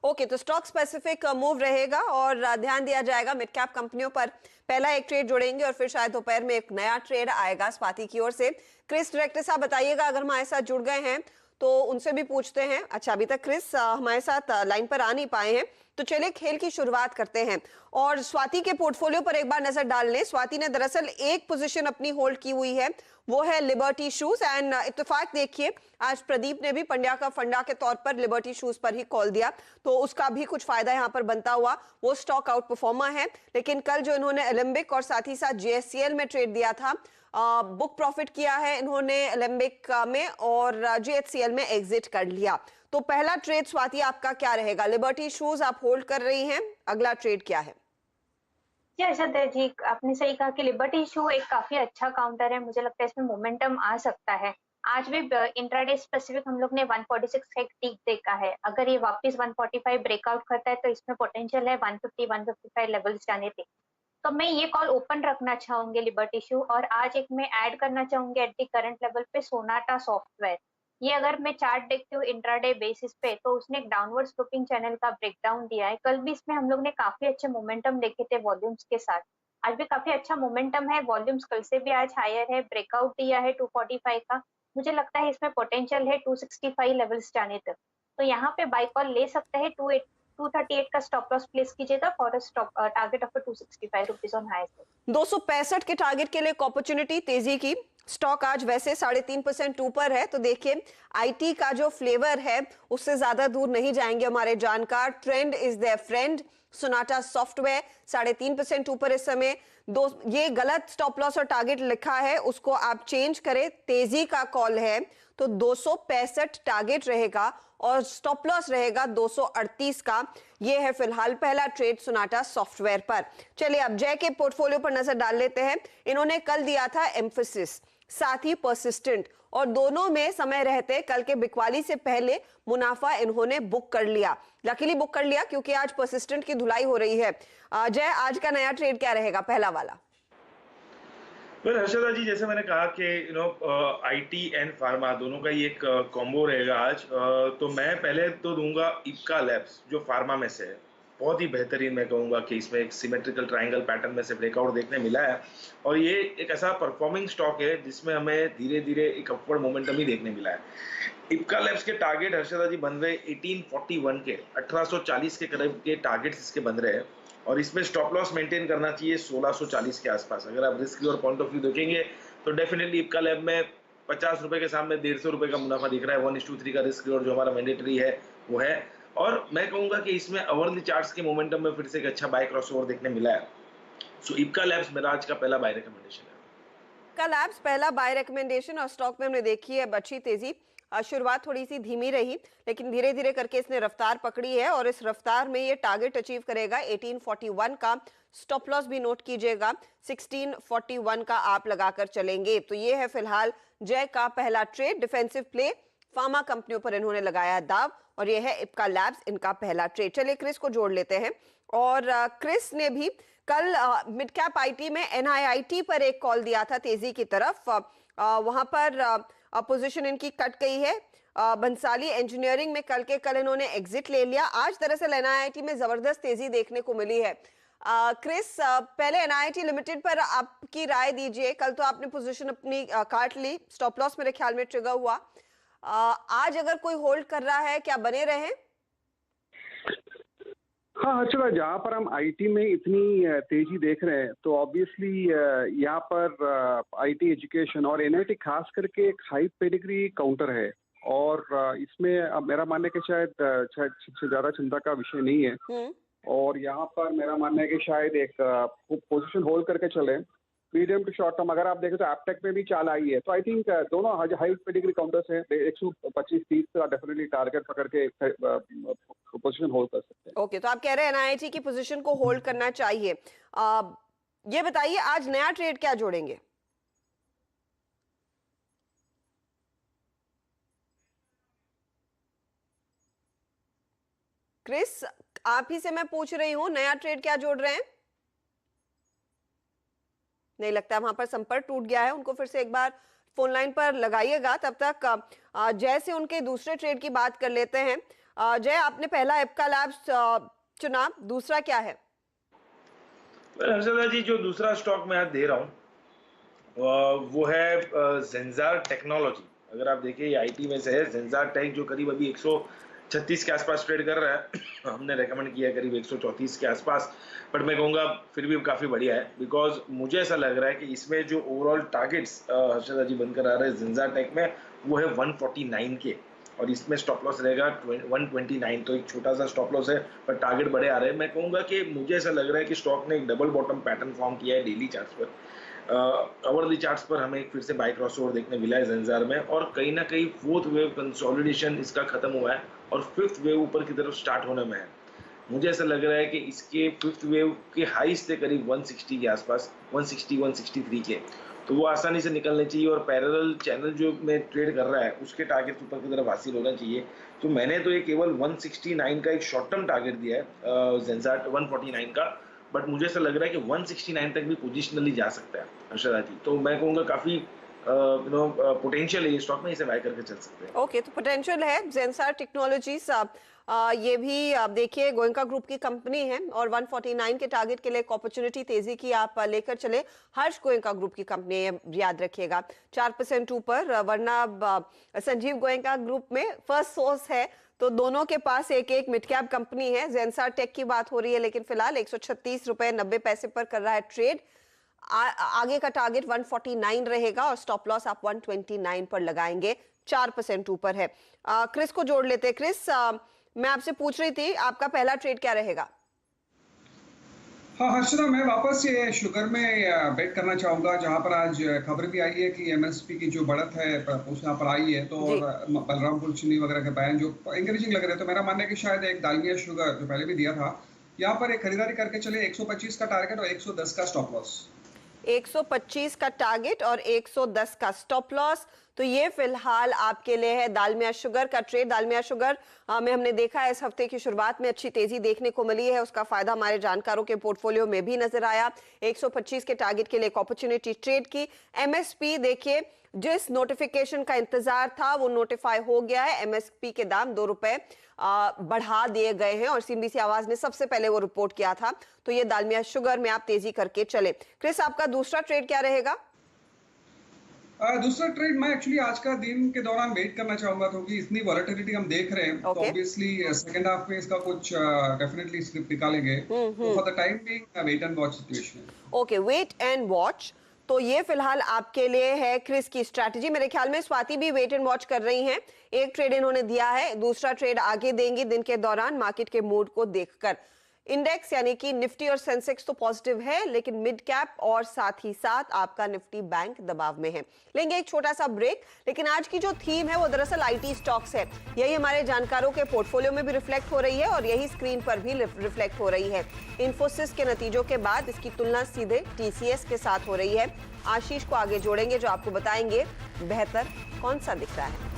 Okay, तो stock specific move रहेगा और ध्यान दिया जाएगा मिड कैप कंपनियों पर। पहला एक ट्रेड जोड़ेंगे और फिर शायद दोपहर में एक नया ट्रेड आएगा स्वाति की ओर से। क्रिस, डायरेक्टर साहब बताइएगा, अगर हमारे साथ जुड़ गए हैं तो उनसे भी पूछते हैं। अच्छा, अभी तक क्रिस हमारे साथ लाइन पर आ नहीं पाए हैं, तो चलिए खेल की शुरुआत करते हैं और स्वाति के पोर्टफोलियो पर एक बार नजर डाल लें। स्वाति ने दरअसल एक पोजीशन अपनी होल्ड की हुई है, वो है लिबर्टी शूज। एंड इत्तेफाक देखिए, आज प्रदीप ने भी पंड्या का फंडा के तौर पर लिबर्टी शूज पर ही कॉल दिया, तो उसका भी कुछ फायदा यहां पर बनता हुआ। वो स्टॉक आउट परफॉर्मर है, लेकिन कल जो इन्होंने एलिम्बिक और साथ ही साथ जेएससीएल में ट्रेड दिया था, बुक प्रॉफिट किया है इन्होंने एलिम्बिक में और जेएचसीएल में एग्जिट कर लिया। तो पहला ट्रेड स्वाति आपका क्या रहेगा? लिबर्टी शूज आप होल्ड कर रही हैं, अगला ट्रेड क्या है? जी अर्षद जी, आपने सही कहा कि लिबर्टी शू एक काफी अच्छा काउंटर है। मुझे लगता है इसमें मोमेंटम आ सकता है। आज भी इंट्राडे स्पेसिफिक हम लोग ने 146 का एक पीक देखा है। अगर ये वापस 145 ब्रेकआउट करता है तो इसमें पोटेंशियल है 150 155 लेवल्स जाने पे। तो मैं ये कॉल ओपन रखना चाहूंगी लिबर्टी शू, और आज एक मैं ऐड करना चाहूंगी एट द करंट लेवल पे सोनाटा सॉफ्टवेयर। ये अगर मैं चार्ट देखती हूँ इंट्राडे बेसिस पे, तो उसने एक डाउनवर्ड स्लोपिंग चैनल का ब्रेकडाउन दिया है। कल भी इसमें हम लोग ने काफी अच्छे मोमेंटम देखे थे वॉल्यूम्स के साथ। आज भी काफी अच्छा मोमेंटम है, वॉल्यूम्स कल से भी आज हायर है, ब्रेकआउट दिया है 245 का। मुझे लगता है इसमें पोटेंशियल है 265 लेवल्स जाने तक। तो यहाँ पे बाय कॉल ले सकते हैं। 238 का स्टॉप लॉस प्लेस कीजिएगा for a stop target of 265 rupees on high side. 265 के टारगेट के लिए अपॉर्चुनिटी तेजी की। स्टॉक आज वैसे 3.5% ऊपर है, तो देखिए आईटी का जो फ्लेवर है उससे ज्यादा दूर नहीं जाएंगे हमारे जानकार। Trend is there friend. Sonata software 3.5% ऊपर इस समय। ये गलत स्टॉप लॉस और टारगेट लिखा है, उसको आप चेंज करें। तेजी का कॉल है तो 265 टारगेट रहेगा और स्टॉप लॉस रहेगा 238 का। ये है फिलहाल पहला ट्रेड सोनाटा सॉफ्टवेयर पर। चलिए अब जय के पोर्टफोलियो पर नजर डाल लेते हैं। इन्होंने कल दिया था एम्फेसिस, साथ ही परसिस्टेंट, और दोनों में समय रहते कल के बिकवाली से पहले मुनाफा इन्होंने बुक कर लिया। लकीली बुक कर लिया क्योंकि आज परसिस्टेंट की धुलाई हो रही है। जय, आज का नया ट्रेड क्या रहेगा, पहला वाला? हर्षदा जी, जैसे मैंने कहा कि आईटी एंड फार्मा दोनों का ही एक कॉम्बो रहेगा आज। तो मैं पहले तो दूंगा इप्का लैब्स, जो फार्मा में से है। बहुत ही बेहतरीन, मैं कहूँगा कि इसमें एक सिमेट्रिकल ट्रायंगल पैटर्न में से ब्रेकआउट देखने मिला है और ये एक ऐसा परफॉर्मिंग स्टॉक है जिसमें हमें धीरे धीरे एक अपवर्ड मोमेंटम ही देखने मिला है। इप्का लैब्स के टारगेट हर्षदा जी बन रहे 1841 के, 1840 के करीब के टारगेट्स इसके बन रहे हैं और इसमें स्टॉप लॉस मेंटेन करना चाहिए 1640 के आसपास। अगर आप रिस्क और पॉइंट ऑफ व्यू देखेंगे तो डेफिनेटली इप्का लैब में 50 रुपए के सामने 150 रुपए का मुनाफा दिख रहा है। 1:3 का रिस्क और जो हमारा मैंडेटरी है वो है। और मैं कहूंगा कि इसमें अवरली चार्ट्स के मोमेंटम में फिर से एक अच्छा बाय क्रॉसओवर देखने मिला है। सो इप्का लैब्स मेरा आज का पहला बाय रिकमेंडेशन है। कल एप्स पहला बाय रिकमेंडेशन और स्टॉक में हमने देखी है अच्छी तेजी। शुरुआत थोड़ी सी धीमी रही, लेकिन धीरे धीरे करके इसने रफ्तार पकड़ी है और इस रफ्तार में ये टारगेट अचीव करेगा 1841 का। स्टॉप लॉस भी नोट कीजिएगा 1641 का आप लगाकर चलेंगे। तो ये है फिलहाल जय का पहला ट्रेड। डिफेंसिव प्ले, फार्मा कंपनियों पर इन्होंने लगाया दाव और ये है इप्का लैब्स, इनका पहला ट्रेड। चलिए क्रिस को जोड़ लेते हैं और क्रिस ने भी कल मिड कैप आईटी में एनआईआईटी पर एक कॉल दिया था तेजी की तरफ। वहां पर पोजीशन इनकी कट गई है। बंसाली इंजीनियरिंग में कल इन्होंने एग्जिट ले लिया। आज दरअसल एनआईआईटी में जबरदस्त तेजी देखने को मिली है। क्रिस, पहले एनआईआईटी लिमिटेड पर आपकी राय दीजिए। कल तो आपने पोजीशन अपनी काट ली, स्टॉप लॉस मेरे ख्याल में ट्रिगर हुआ। आज अगर कोई होल्ड कर रहा है, क्या बने रहे? हाँ हर्षदा, जहाँ पर हम आईटी में इतनी तेजी देख रहे हैं तो ऑब्वियसली यहाँ पर आईटी एजुकेशन और एनआईटी खास करके एक हाई पेडिग्री काउंटर है और इसमें अब मेरा मानना है कि शायद सबसे ज्यादा चिंता का विषय नहीं है। और यहाँ पर मेरा मानना है कि शायद एक पोजीशन होल्ड करके चले मीडियम टू शॉर्ट टर्म। अगर आप देखें तो एपटेक में भी चाल आई है, तो आई थिंक दोनों हाई पेडिग्री काउंटर्स हैं। 125-30 का डेफिनेटली टारगेट पकड़ के पोजीशन होल्ड कर सकते हैं। ओके, तो आप कह रहे हैं एनआईटी की पोजीशन को होल्ड करना चाहिए। ये बताइए आज नया ट्रेड क्या जोड़ेंगे? क्रिस, आप ही से मैं पूछ रही हूं, नया ट्रेड क्या जोड़ रहे हैं? नहीं लगता, वहां पर संपर्क टूट गया है। उनको फिर से एक बार फोन लाइन पर लगाइएगा। तब तक जय से उनके दूसरे ट्रेड की बात कर लेते हैं। जय, आपने पहला एप्का लैब्स चुना, दूसरा क्या है? हर्षदा जी, जो दूसरा स्टॉक मैं आज दे रहा हूँ वो है जेंजार टेक्नोलॉजी। अगर आप देखिए ये आईटी में से है। जेंजार टेक जो करीब अभी 136 के आसपास ट्रेड कर रहा है हमने रेकमेंड किया है करीब 134 के आसपास, बट मैं कहूँगा फिर भी काफ़ी बढ़िया है, बिकॉज मुझे ऐसा लग रहा है कि इसमें जो ओवरऑल टारगेट्स हर्षदा जी बनकर आ रहे हैं जेंजार टेक में, वो है 149 के, और इसमें स्टॉप लॉस रहेगा 129। तो एक छोटा सा स्टॉप लॉस है पर टारगेट बड़े आ रहे हैं। मैं कहूँगा कि मुझे ऐसा लग रहा है कि स्टॉक ने एक डबल बॉटम पैटर्न फॉर्म किया है डेली चार्ट्स पर। ओवरली चार्ट्स पर हमें एक फिर से बाय क्रॉसओवर देखने मिला है जेंजार में, और कहीं ना कहीं फोर्थ वेव कंसोलिडेशन इसका खत्म हुआ है और फिफ्थ वेव ऊपर की तरफ स्टार्ट होने में है। मुझे ऐसा लग रहा है कि इसके फिफ्थ वेव के हाईस थे करीब 160 के आसपास, 160 163 के, तो वो आसानी से निकलने चाहिए, और पैरेलल चैनल जो में ट्रेड कर रहा है उसके टारगेट ऊपर की तरफ हासिल होना चाहिए। तो मैंने तो ये केवल 169 का एक शॉर्ट टर्म टारगेट दिया है जेंजार 149 का, बट मुझे ऐसा लग रहा है कि 169 तक भी पोजिशनली जा सकता है हर्षदा जी। तो मैं कहूँगा काफ़ी पोटेंशियल है ये स्टॉक में, इसे बाय करके चल सकते हैं। ओके, तो पोटेंशियल है जेंसार टेक्नोलॉजीज। ये भी आप देखिए गोयनका ग्रुप की कंपनी है, और 149 के टारगेट के लिए एक अपॉर्चुनिटी तेजी की आप लेकर चले। हर्ष गोयनका ग्रुप की कंपनी है, याद रखिएगा, 4% ऊपर, वरना संजीव गोयनका ग्रुप में फर्स्ट सोर्स है, तो दोनों के पास एक एक मिड कैप कंपनी है। जेंसार टेक की बात हो रही है, लेकिन फिलहाल 136 रुपए 90 पैसे पर कर रहा है ट्रेड। आगे का टारगेट 149 रहेगा और स्टॉप लॉस आप 129 पर लगाएंगे, 4% ऊपर है। क्रिस को जोड़ लेते हैं। क्रिस, मैं आपसे पूछ रही थी आपका पहला ट्रेड क्या रहेगा? हाँ हर्षदा, मैं वापस ये शुगर में बेट करना चाहूंगा, जहां पर आज खबर भी आई है कि एमएसपी की जो बढ़त है उस यहाँ पर आई है, तो और बलरामपुर चीनी वगैरह के बयान जो इंकरेजिंग लग रहे हैं, तो मेरा मानना है कि शायद एक दालमिया शुगर जो पहले भी दिया था, यहाँ पर एक खरीदारी करके चले। 125 का टारगेट और 110 का स्टॉप लॉस। 125 का टारगेट और 110 का स्टॉप लॉस। तो ये फिलहाल आपके लिए है दालमिया शुगर का ट्रेड। दालमिया शुगर में हमने देखा है इस हफ्ते की शुरुआत में अच्छी तेजी देखने को मिली है, उसका फायदा हमारे जानकारों के पोर्टफोलियो में भी नजर आया। 125 के टारगेट के लिए एक अपॉर्चुनिटी ट्रेड की। एमएसपी देखिए, जिस नोटिफिकेशन का इंतजार था वो नोटिफाई हो गया है। एमएसपी के दाम 2 रुपए बढ़ा दिए गए हैं, और सीएनबीसी आवाज ने सबसे पहले वो रिपोर्ट किया था। तो ये दालमिया शुगर में आप तेजी करके चले। क्रिस, आपका दूसरा ट्रेड क्या रहेगा? दूसरा ट्रेड मैं एक्चुअली आज का दिन के दौरान वेट करना चाहूंगा, क्योंकि इतनी वॉलेटिलिटी हम देख रहे हैं, तो ऑब्वियसली सेकंड हाफ में इसका कुछ डेफिनेटली स्क्रिप्ट निकालेंगे। तो for the time being wait and watch situation. Okay, wait and watch. तो ये फिलहाल आपके लिए है क्रिस की स्ट्रैटेजी। मेरे ख्याल में स्वाति भी वेट एंड वॉच कर रही हैं। एक ट्रेड इन्होंने दिया है, दूसरा ट्रेड आगे देंगी दिन के दौरान मार्केट के मूड को देखकर। इंडेक्स यानी कि निफ्टी और सेंसेक्स तो पॉजिटिव है, लेकिन मिड कैप और साथ ही साथ आपका निफ्टी बैंक दबाव में है। लेंगे एक छोटा सा ब्रेक, लेकिन आज की जो थीम है वो दरअसल आईटी स्टॉक्स है। यही हमारे जानकारों के पोर्टफोलियो में भी रिफ्लेक्ट हो रही है, और यही स्क्रीन पर भी रिफ्लेक्ट हो रही है। इन्फोसिस के नतीजों के बाद इसकी तुलना सीधे टीसीएस के साथ हो रही है। आशीष को आगे जोड़ेंगे, जो आपको बताएंगे बेहतर कौन सा दिख रहा है।